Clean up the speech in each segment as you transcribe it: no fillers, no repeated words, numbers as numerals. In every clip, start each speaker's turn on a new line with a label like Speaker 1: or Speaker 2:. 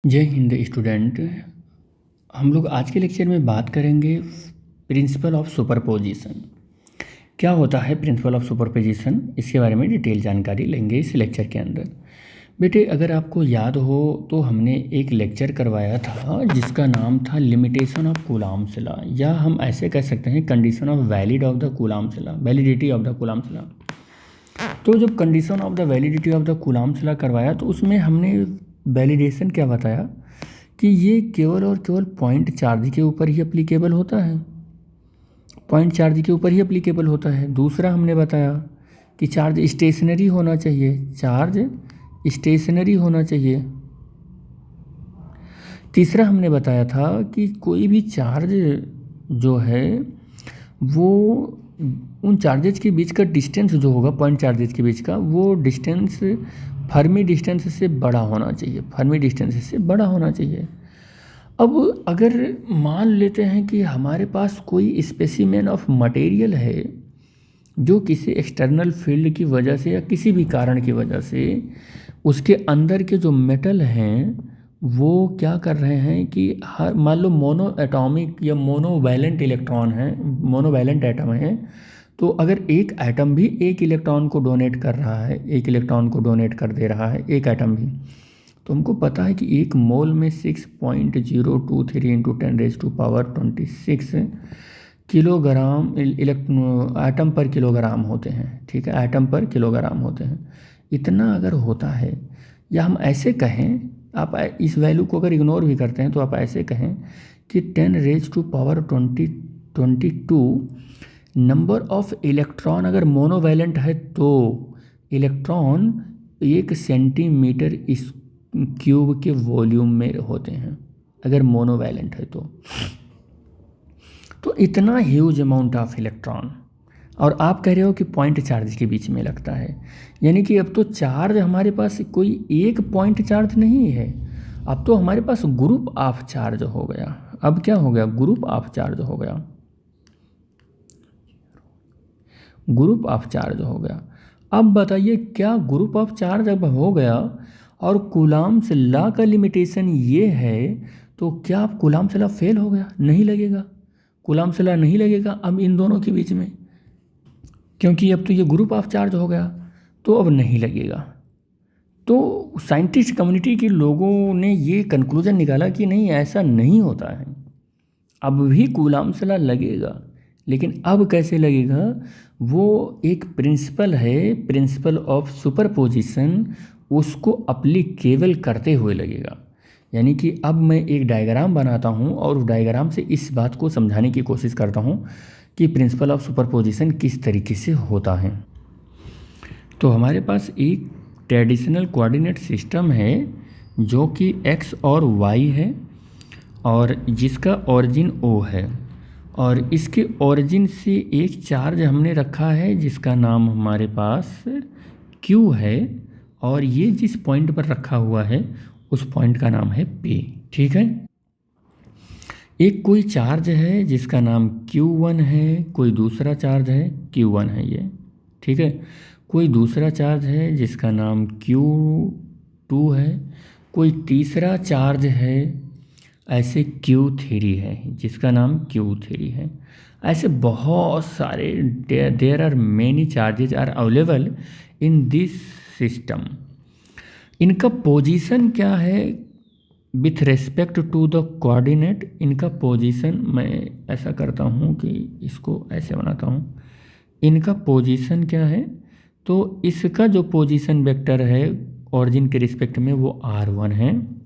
Speaker 1: जय हिंद स्टूडेंट। हम लोग आज के लेक्चर में बात करेंगे प्रिंसिपल ऑफ सुपरपोजिशन। क्या होता है प्रिंसिपल ऑफ सुपरपोजिशन, इसके बारे में डिटेल जानकारी लेंगे इस लेक्चर के अंदर। बेटे, अगर आपको याद हो तो हमने एक लेक्चर करवाया था जिसका नाम था लिमिटेशन ऑफ कूलाम्स लॉ, या हम ऐसे कह सकते हैं condition of valid of the coulombs law, validity of the coulombs law. तो जब condition of the validity of the coulombs law करवाया तो उसमें हमने वैलिडेशन क्या बताया कि ये केवल और केवल पॉइंट चार्ज के ऊपर ही अप्लीकेबल होता है, पॉइंट चार्ज के ऊपर ही अप्लीकेबल होता है। दूसरा हमने बताया कि चार्ज स्टेशनरी होना चाहिए, चार्ज स्टेशनरी होना चाहिए। तीसरा हमने बताया था कि कोई भी चार्ज जो है वो उन चार्जेज के बीच का डिस्टेंस जो होगा, पॉइंट चार्जेज के बीच का, वो डिस्टेंस फर्मी डिस्टेंस से बड़ा होना चाहिए, फर्मी डिस्टेंस से बड़ा होना चाहिए। अब अगर मान लेते हैं कि हमारे पास कोई स्पेसिमेन ऑफ मटेरियल है जो किसी एक्सटर्नल फील्ड की वजह से या किसी भी कारण की वजह से उसके अंदर के जो मेटल हैं वो क्या कर रहे हैं कि हर मान लो मोनो एटॉमिक या मोनोवैलेंट इलेक्ट्रॉन है, मोनोवैलेंट एटम है, तो अगर एक एटम भी एक इलेक्ट्रॉन को डोनेट कर रहा है, एक इलेक्ट्रॉन को डोनेट कर दे रहा है एक एटम भी, तो हमको पता है कि एक मोल में 6.023 इंटू 10⁻26 किलोग्राम एटम पर किलोग्राम होते हैं। ठीक है, एटम पर किलोग्राम होते हैं। इतना अगर होता है, या हम ऐसे कहें, आप इस वैल्यू को अगर इग्नोर भी करते हैं तो आप ऐसे कहें कि 10⁻22 नंबर ऑफ इलेक्ट्रॉन अगर मोनोवैलेंट है तो इलेक्ट्रॉन 1 सेंटीमीटर इस क्यूब के वॉल्यूम में होते हैं, अगर मोनोवैलेंट है तो इतना ह्यूज अमाउंट ऑफ इलेक्ट्रॉन। और आप कह रहे हो कि पॉइंट चार्ज के बीच में लगता है, यानी कि अब तो चार्ज हमारे पास कोई एक पॉइंट चार्ज नहीं है, अब तो हमारे पास ग्रुप ऑफ चार्ज हो गया। अब क्या हो गया? ग्रुप ऑफ चार्ज हो गया, ग्रुप ऑफ चार्ज हो गया। अब बताइए, क्या ग्रुप ऑफ चार्ज अब हो गया और कूलाम्स लॉ का लिमिटेशन ये है, तो क्या कूलाम्स लॉ फेल हो गया? नहीं लगेगा, कूलाम्स लॉ नहीं लगेगा अब इन दोनों के बीच में, क्योंकि अब तो ये ग्रुप ऑफ चार्ज हो गया, तो अब नहीं लगेगा। तो साइंटिस्ट कम्युनिटी के लोगों ने ये कंक्लूजन निकाला कि नहीं, ऐसा नहीं होता है, अब भी कूलाम्स लॉ लगेगा, लेकिन अब कैसे लगेगा? वो एक प्रिंसिपल है, प्रिंसिपल ऑफ सुपरपोजिशन, उसको अप्लीकेबल करते हुए लगेगा। यानी कि अब मैं एक डायग्राम बनाता हूँ और उस डायग्राम से इस बात को समझाने की कोशिश करता हूँ कि प्रिंसिपल ऑफ सुपरपोजिशन किस तरीके से होता है। तो हमारे पास एक ट्रेडिशनल कोऑर्डिनेट सिस्टम है जो कि एक्स और वाई है, और जिसका ओरिजिन ओ है, और इसके ओरिजिन से एक चार्ज हमने रखा है जिसका नाम हमारे पास क्यू है, और ये जिस पॉइंट पर रखा हुआ है उस पॉइंट का नाम है पी। ठीक है, एक कोई चार्ज है जिसका नाम Q1 है, कोई दूसरा चार्ज है Q1 है ये। ठीक है, कोई दूसरा चार्ज है जिसका नाम Q2 है, कोई तीसरा चार्ज है ऐसे Q3 है जिसका नाम Q3 है। ऐसे बहुत सारे there are many charges are available in this system. इनका पोजीशन क्या है with respect to the coordinate? इनका पोजीशन, मैं ऐसा करता हूँ कि इसको ऐसे बनाता हूँ, इनका पोजीशन क्या है? तो इसका जो पोजीशन वेक्टर है ओरिजिन के रिस्पेक्ट में वो R1 है,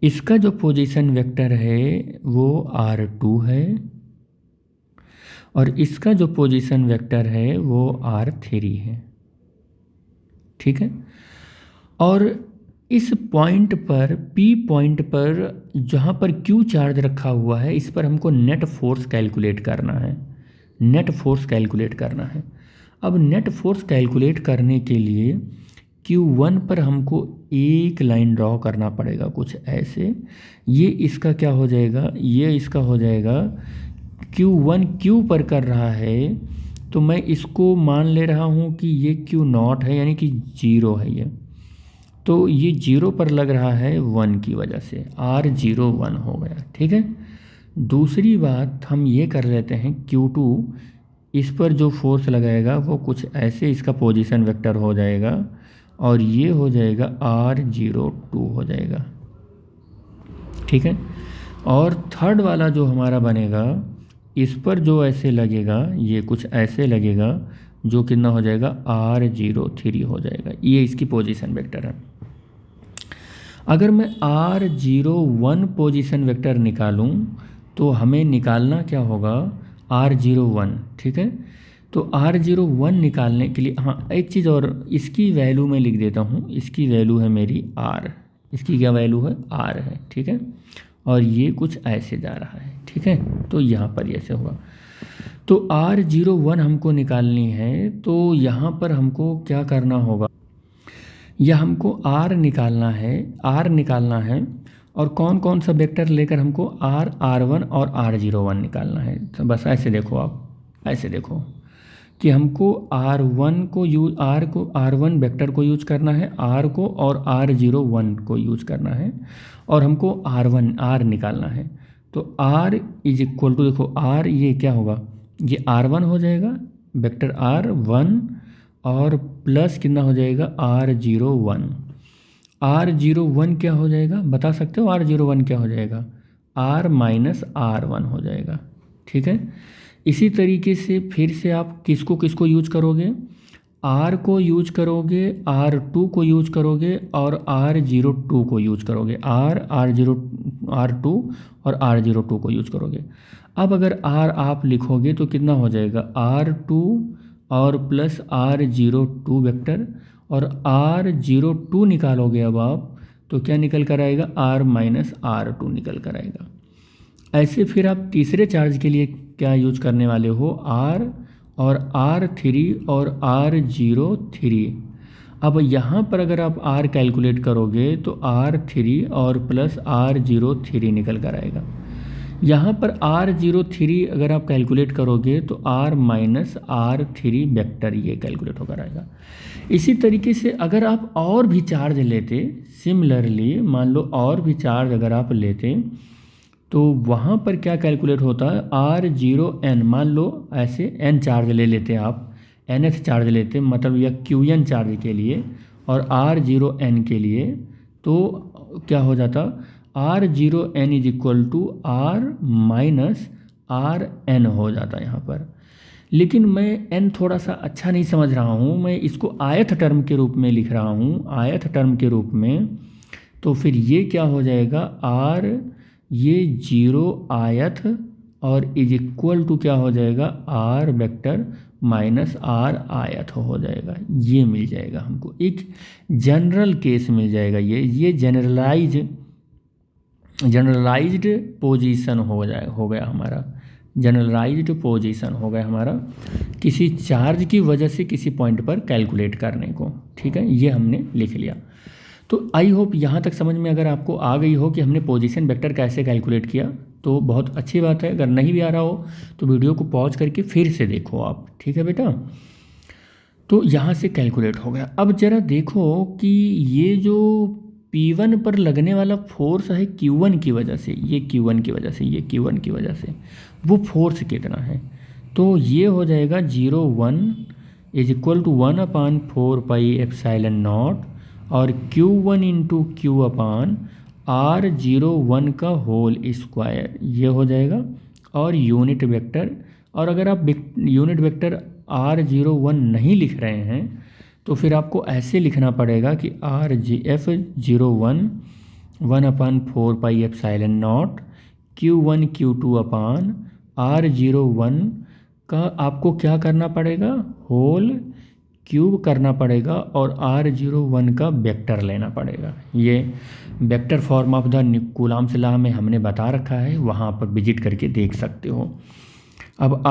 Speaker 1: इसका जो पोजीशन वेक्टर है वो R2 है, और इसका जो पोजीशन वेक्टर है वो R3 है। ठीक है, और इस पॉइंट पर, पी पॉइंट पर जहाँ पर क्यू चार्ज रखा हुआ है, इस पर हमको नेट फोर्स कैलकुलेट करना है, नेट फोर्स कैलकुलेट करना है। अब नेट फोर्स कैलकुलेट करने के लिए Q1 पर हमको एक लाइन ड्रॉ करना पड़ेगा कुछ ऐसे। ये इसका क्या हो जाएगा? ये इसका हो जाएगा Q1 Q पर कर रहा है, तो मैं इसको मान ले रहा हूँ कि ये Q0 है, यानी कि 0 है ये। तो ये 0 पर लग रहा है 1 की वजह से, R01 हो गया। ठीक है, दूसरी बात हम ये कर लेते हैं, Q2 इस पर जो फोर्स लगाएगा वो कुछ ऐसे इसका पोजीशन वेक्टर हो जाएगा और ये हो जाएगा R02 हो जाएगा। ठीक है, और थर्ड वाला जो हमारा बनेगा, इस पर जो ऐसे लगेगा ये कुछ ऐसे लगेगा, जो कितना हो जाएगा R03 हो जाएगा। ये इसकी पोजीशन वेक्टर है। अगर मैं R01 पोजीशन वेक्टर निकालूं तो हमें निकालना क्या होगा, R01। ठीक है, तो R01 निकालने के लिए, हाँ एक चीज़ और, इसकी वैल्यू मैं लिख देता हूँ। इसकी वैल्यू है मेरी R, इसकी क्या वैल्यू है, R है। ठीक है, और ये कुछ ऐसे जा रहा है। ठीक है, तो यहाँ पर ऐसे होगा। तो R01 हमको निकालनी है, तो यहाँ पर हमको क्या करना होगा, यह हमको R निकालना है और कौन कौन सा वेक्टर लेकर हमको R1 और R01 निकालना है। तो बस ऐसे देखो, आप ऐसे देखो कि हमको R1 वेक्टर को यूज करना है, R को, और R01 को यूज करना है, और हमको R निकालना है। तो R इज इक्वल टू, देखो R ये क्या होगा, ये R1 हो जाएगा, वेक्टर R1, और प्लस कितना हो जाएगा R01। R01 क्या हो जाएगा, बता सकते हो R01 क्या हो जाएगा, R माइनस R1 हो जाएगा। ठीक है, इसी तरीके से फिर से आप किसको किसको यूज करोगे, R को यूज करोगे, R2 को यूज करोगे, और R02 को यूज करोगे, R2 और R02 को यूज करोगे। अब अगर R आप लिखोगे तो कितना हो जाएगा, R2 और प्लस R02 वेक्टर, और R02 निकालोगे अब आप, तो क्या निकल कर आएगा, R माइनस R2 निकल कर आएगा। ऐसे फिर आप तीसरे चार्ज के लिए क्या यूज करने वाले हो, R और R3 और R03। अब यहाँ पर अगर आप R कैलकुलेट करोगे तो R3 और प्लस R03 निकल कर आएगा। यहाँ पर R03 अगर आप कैलकुलेट करोगे तो R माइनस R3 वेक्टर ये कैलकुलेट होकर आएगा। इसी तरीके से अगर आप और भी चार्ज लेते, सिमिलरली मान लो और भी चार्ज अगर आप लेते, तो वहाँ पर क्या कैलकुलेट होता है, R0n, मान लो ऐसे n चार्ज ले लेते आप, nth चार्ज लेते मतलब या Qn चार्ज के लिए और R0n के लिए, तो क्या हो जाता, R0n is equal to R minus Rn हो जाता यहाँ पर। लेकिन मैं n थोड़ा सा अच्छा नहीं समझ रहा हूँ, मैं इसको आयत टर्म के रूप में लिख रहा हूँ, आयत टर्म के रूप में। तो फिर ये क्या हो जाएगा, R ये 0 आयत और इज इक्वल टू क्या हो जाएगा, R वेक्टर माइनस R आयत हो जाएगा। ये मिल जाएगा हमको, एक जनरल केस मिल जाएगा। ये जनरलाइज्ड पोजीशन हो गया हमारा, जनरलाइज्ड पोजीशन हो गया हमारा किसी चार्ज की वजह से किसी पॉइंट पर कैलकुलेट करने को। ठीक है, ये हमने लिख लिया। तो आई होप यहाँ तक समझ में अगर आपको आ गई हो कि हमने पोजीशन वेक्टर कैसे कैलकुलेट किया, तो बहुत अच्छी बात है। अगर नहीं भी आ रहा हो तो वीडियो को पॉज करके फिर से देखो आप। ठीक है बेटा, तो यहाँ से कैलकुलेट हो गया। अब जरा देखो कि ये जो P1 पर लगने वाला फोर्स है Q1 की वजह से, ये Q1 की वजह से, ये Q1 की वजह से, वो फोर्स कितना है। तो ये हो जाएगा 0 1 इज इक्वल टू 1/4πε0 और Q1 इंटू Q अपान R01 का होल स्क्वायर, ये हो जाएगा। और यूनिट वेक्टर, और अगर आप यूनिट वेक्टर R01 नहीं लिख रहे हैं तो फिर आपको ऐसे लिखना पड़ेगा कि F01 1/4πε0 Q1 Q2 अपान R01 का आपको क्या करना पड़ेगा, होल क्यूब करना पड़ेगा और R01 का वेक्टर लेना पड़ेगा। ये vector form of the Coulomb's law में हमने बता रखा है, वहाँ पर विजिट करके देख सकते हो। अब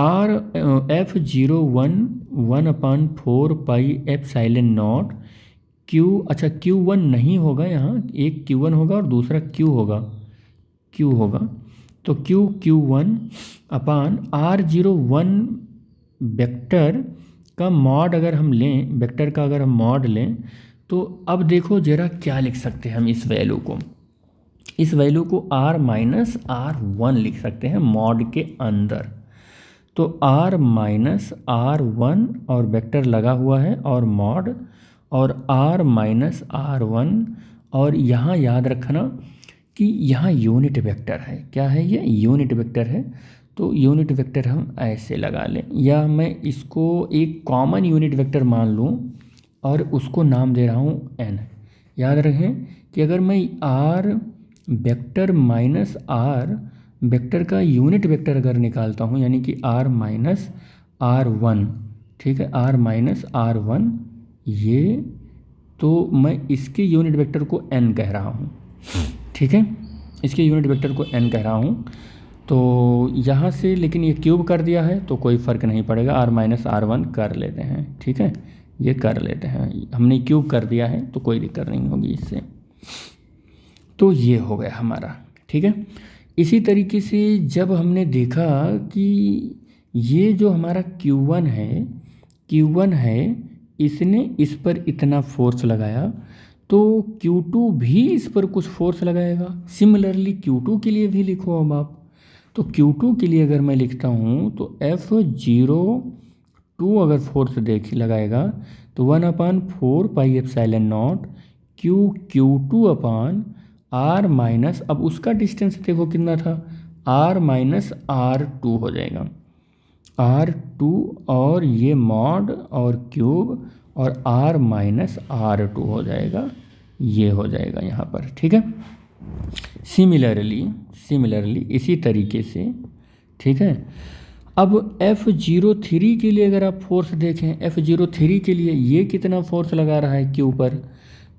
Speaker 1: F01 1/4πε0 Q, अच्छा Q1 नहीं होगा यहाँ, एक Q1 होगा और दूसरा Q होगा, तो Q1 अपान R01 वेक्टर का मॉड अगर हम लें, वेक्टर का अगर हम मॉड लें तो अब देखो जरा क्या लिख सकते हैं हम इस वैल्यू को। इस वैल्यू को r-r1 लिख सकते हैं मॉड के अंदर। तो r-r1 और वेक्टर लगा हुआ है और मॉड और r-r1 और यहाँ याद रखना कि यहाँ यूनिट वेक्टर है। क्या है ये? यूनिट वेक्टर है। तो यूनिट वेक्टर हम ऐसे लगा लें, या मैं इसको एक कॉमन यूनिट वेक्टर मान लूँ और उसको नाम दे रहा हूँ n। याद रखें कि अगर मैं r vector minus r vector का यूनिट वेक्टर अगर निकालता हूँ, यानी कि r-r1, ठीक है, r-r1 ये, तो मैं इसके यूनिट वेक्टर को n कह रहा हूँ, ठीक है, इसके यूनिट वेक्टर को n कह रहा हूँ। तो यहाँ से लेकिन ये क्यूब कर दिया है तो कोई फ़र्क नहीं पड़ेगा, r-r1 कर लेते हैं, ठीक है, ये कर लेते हैं, हमने क्यूब कर दिया है तो कोई दिक्कत नहीं होगी इससे। तो ये हो गया हमारा, ठीक है। इसी तरीके से जब हमने देखा कि ये जो हमारा Q1 है इसने इस पर इतना फोर्स लगाया, तो Q2 भी इस पर कुछ फोर्स लगाएगा। सिमिलरली Q2 के लिए भी लिखो अब आप। तो Q2 के लिए अगर मैं लिखता हूँ तो F02 अगर फोर्स लगाएगा तो 1/4πε0 Q2/r माइनस, अब उसका डिस्टेंस देखो कितना था, r-r2 हो जाएगा, r2 और ये मॉड और क्यूब और r-r2 हो जाएगा, ये हो जाएगा यहाँ पर, ठीक है। सिमिलरली इसी तरीके से, ठीक है। अब F03 के लिए अगर आप फोर्स देखें, F03 के लिए ये कितना फोर्स लगा रहा है Q पर,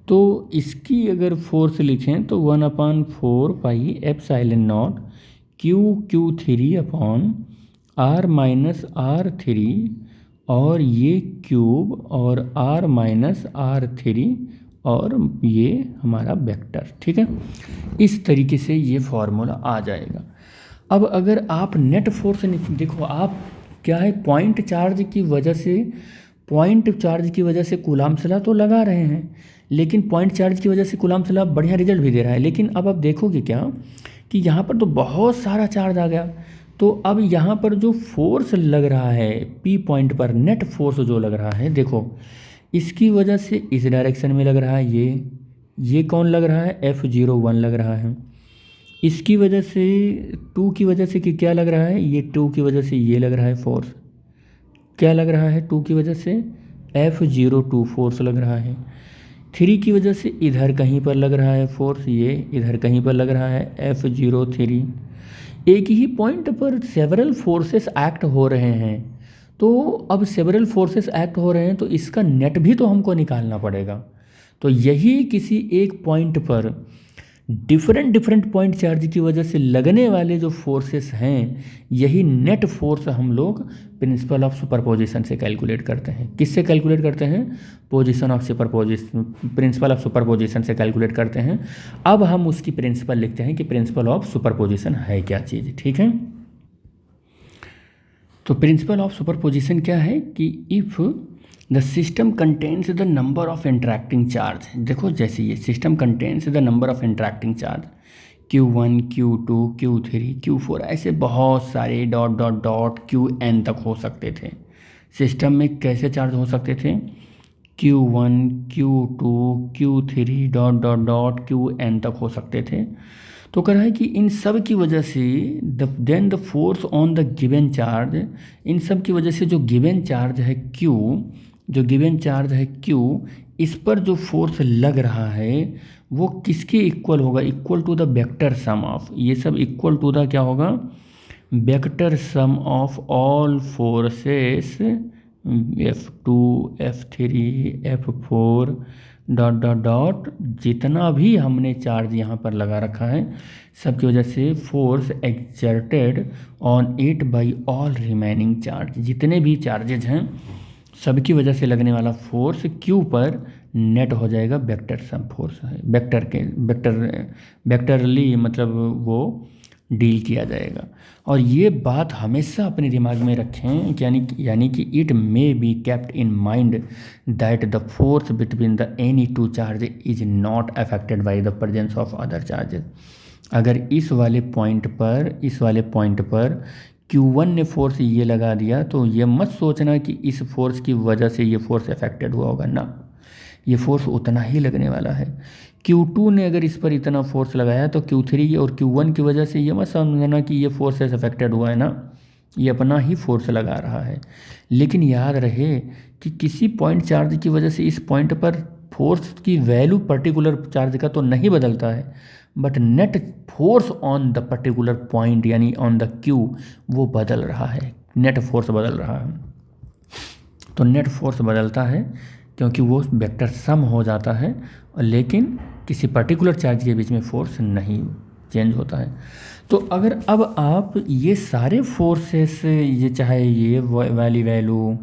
Speaker 1: तो इसकी अगर फोर्स लिखें तो 1/4πε0 Q3/r-r3 और ये क्यूब और r-r3 और ये हमारा वेक्टर, ठीक है। इस तरीके से ये फॉर्मूला आ जाएगा। अब अगर आप नेट फोर्स देखो, आप क्या है, पॉइंट चार्ज की वजह से कूलाम्ब लॉ तो लगा रहे हैं, लेकिन पॉइंट चार्ज की वजह से कूलाम्ब लॉ बढ़िया रिजल्ट भी दे रहा है। लेकिन अब आप देखोगे क्या कि यहाँ पर तो बहुत सारा चार्ज आ गया, तो अब यहाँ पर जो फोर्स लग रहा है P पॉइंट पर, नेट फोर्स जो लग रहा है, देखो इसकी वजह से इस डायरेक्शन में लग रहा है, ये कौन लग रहा है, F01 लग रहा है। इसकी वजह से 2 की वजह से कि क्या लग रहा है, ये 2 की वजह से ये लग रहा है फोर्स, क्या लग रहा है 2 की वजह से, F02 फोर्स लग रहा है। 3 की वजह से इधर कहीं पर लग रहा है फोर्स, ये इधर कहीं पर लग रहा है F03। एक ही पॉइंट पर सेवरल फोर्सेस एक्ट हो रहे हैं, तो अब सेवरल फोर्सेस एक्ट हो रहे हैं तो इसका नेट भी तो हमको निकालना पड़ेगा। तो यही किसी एक पॉइंट पर डिफरेंट पॉइंट चार्ज की वजह से लगने वाले जो फोर्सेस हैं, यही नेट फोर्स हम लोग प्रिंसिपल ऑफ सुपरपोजिशन से कैलकुलेट करते हैं। किससे कैलकुलेट करते हैं? Position of superposition, principle of superposition से कैलकुलेट करते हैं। अब हम उसकी प्रिंसिपल लिखते हैं कि प्रिंसिपल ऑफ सुपरपोजिशन है क्या चीज़, ठीक है। तो प्रिंसिपल ऑफ सुपरपोजिशन क्या है कि if the system contains the number of interacting charge, देखो जैसे ये system contains the number of interacting charge Q1, Q2, Q3, Q4, ऐसे बहुत सारे डॉट Qn तक हो सकते थे। सिस्टम में कैसे चार्ज हो सकते थे? Q1, Q2, Q3 dot Qn तक हो सकते थे। तो कह रहा है कि इन सब की वजह से then the force on the given charge, इन सब की वजह से जो गिवन चार्ज है Q, इस पर जो फोर्स लग रहा है वो किसके इक्वल होगा? Equal to the vector sum of, ये सब इक्वल टू द क्या होगा? Vector sum of all forces F2, F3, F4 dot जितना भी हमने चार्ज यहाँ पर लगा रखा है, सबकी वजह से force exerted on it by all remaining charge, जितने भी चार्जेज हैं सबकी वजह से लगने वाला फोर्स Q पर नेट हो जाएगा वेक्टर सम फोर्स है, वेक्टरली मतलब वो डील किया जाएगा। और ये बात हमेशा अपने दिमाग में रखें, यानी कि it may be kept in mind that the force between the any two charge is not affected by the presence of other charges. अगर इस वाले पॉइंट पर Q1 ने फोर्स ये लगा दिया तो ये मत सोचना कि इस फोर्स की वजह से ये फोर्स अफेक्टेड हुआ होगा ना, ये फोर्स उतना ही लगने वाला है। Q2 ने अगर इस पर इतना फोर्स लगाया तो Q3 और Q1 की वजह से ये मत समझना कि ये फोर्स से अफेक्टेड हुआ है ना, ये अपना ही फोर्स लगा रहा है। लेकिन याद रहे कि किसी पॉइंट चार्ज की वजह से इस पॉइंट पर फोर्स की वैल्यू पर्टिकुलर चार्ज का तो नहीं बदलता है, but net force on the particular point यानी ऑन द Q वो बदल रहा है, नेट फोर्स बदल रहा है। तो नेट फोर्स बदलता है क्योंकि वो वेक्टर सम हो जाता है, लेकिन किसी पर्टिकुलर चार्ज के बीच में फोर्स नहीं चेंज होता है। तो अगर अब आप ये सारे फोर्सेस, ये चाहे ये वाली वैल्यू,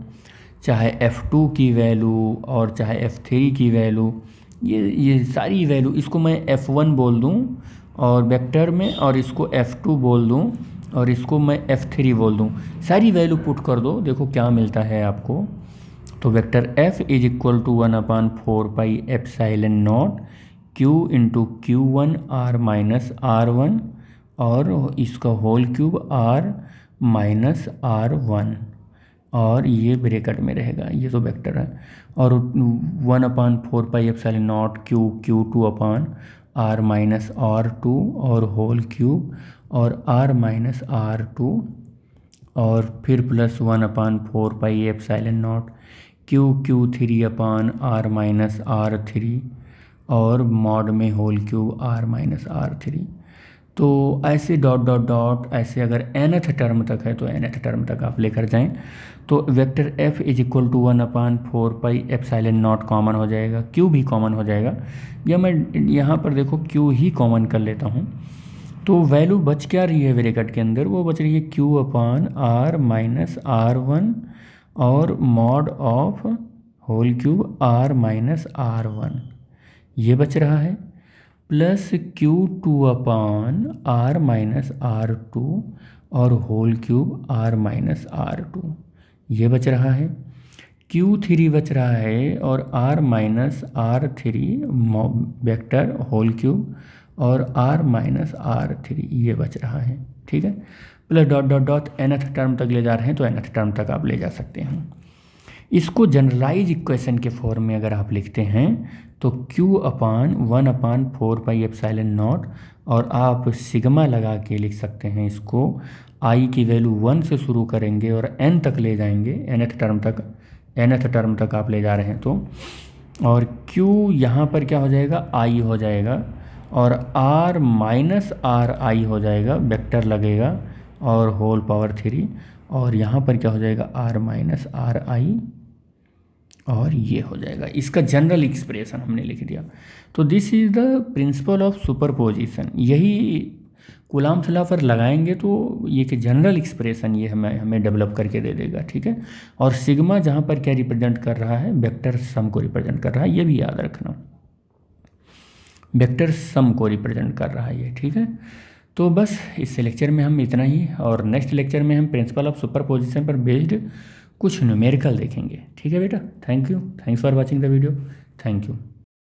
Speaker 1: चाहे F2 की वैल्यू और चाहे F3 की वैल्यू, ये सारी वैल्यू, इसको मैं F1 बोल दूं और वेक्टर में, और इसको F2 बोल दूं और इसको मैं F3 बोल दूं, सारी वैल्यू पुट कर दो, देखो क्या मिलता है आपको। तो vector F is equal to 1/4πε0 Q into Q1 R minus R1 और इसका whole cube R minus R1, और ये ब्रैकेट में रहेगा, ये तो वेक्टर है। और 1/4πε0 Q2 अपान R माइनस R2 और होल क्यूब और R माइनस R2, और फिर प्लस 1/4πε0 Q3 अपान R माइनस R3 और मॉड में whole cube R minus R3। तो ऐसे डॉट डॉट डॉट ऐसे अगर nth टर्म तक है तो nth टर्म तक आप लेकर जाएं। तो vector F is equal to 1/4πε0 common हो जाएगा, Q भी कॉमन हो जाएगा, या मैं यहाँ पर देखो Q ही कॉमन कर लेता हूँ। तो वैल्यू बच क्या रही है ब्रैकेट के अंदर, वो बच रही है Q अपान R माइनस R1 और mod of whole cube R minus R1, ये बच रहा है, प्लस Q2 अपान R माइनस R2 और whole cube R minus R2, ये बच रहा है। Q3 बच रहा है और R minus R3 vector whole cube और R माइनस R3 ये बच रहा है, ठीक है। Plus dot dot dot nth term तक ले जा रहे हैं तो nth टर्म तक आप ले जा सकते हैं। इसको जनरलाइज इक्वेशन के फॉर्म में अगर आप लिखते हैं तो Q अपान 1/4πε0, और आप सिग्मा लगा के लिख सकते हैं इसको, I की वैल्यू 1 से शुरू करेंगे और n तक ले जाएंगे, nth टर्म तक आप ले जा रहे हैं तो, और Q यहाँ पर क्या हो जाएगा, I हो जाएगा, और R माइनस RI हो जाएगा, वेक्टर लगेगा और होल पावर 3, और यहाँ पर क्या हो जाएगा R माइनस RI, और ये हो जाएगा। इसका जनरल एक्सप्रेशन हमने लिख दिया। तो this is the principle of superposition, यही कूलाम्स लॉ पर लगाएंगे तो ये कि जनरल एक्सप्रेशन ये हमें डेवलप करके दे देगा, ठीक है। और सिग्मा जहाँ पर क्या रिप्रेजेंट कर रहा है, वेक्टर सम को रिप्रेजेंट कर रहा है, ये भी याद रखना, वेक्टर सम को रिप्रेजेंट कर रहा है ये, ठीक है। तो बस इस लेक्चर में हम इतना ही, और नेक्स्ट लेक्चर में हम प्रिंसिपल ऑफ सुपरपोजिशन पर बेस्ड कुछ न्यूमेरिकल देखेंगे, ठीक है बेटा। Thank you, thanks for watching the video, thank you.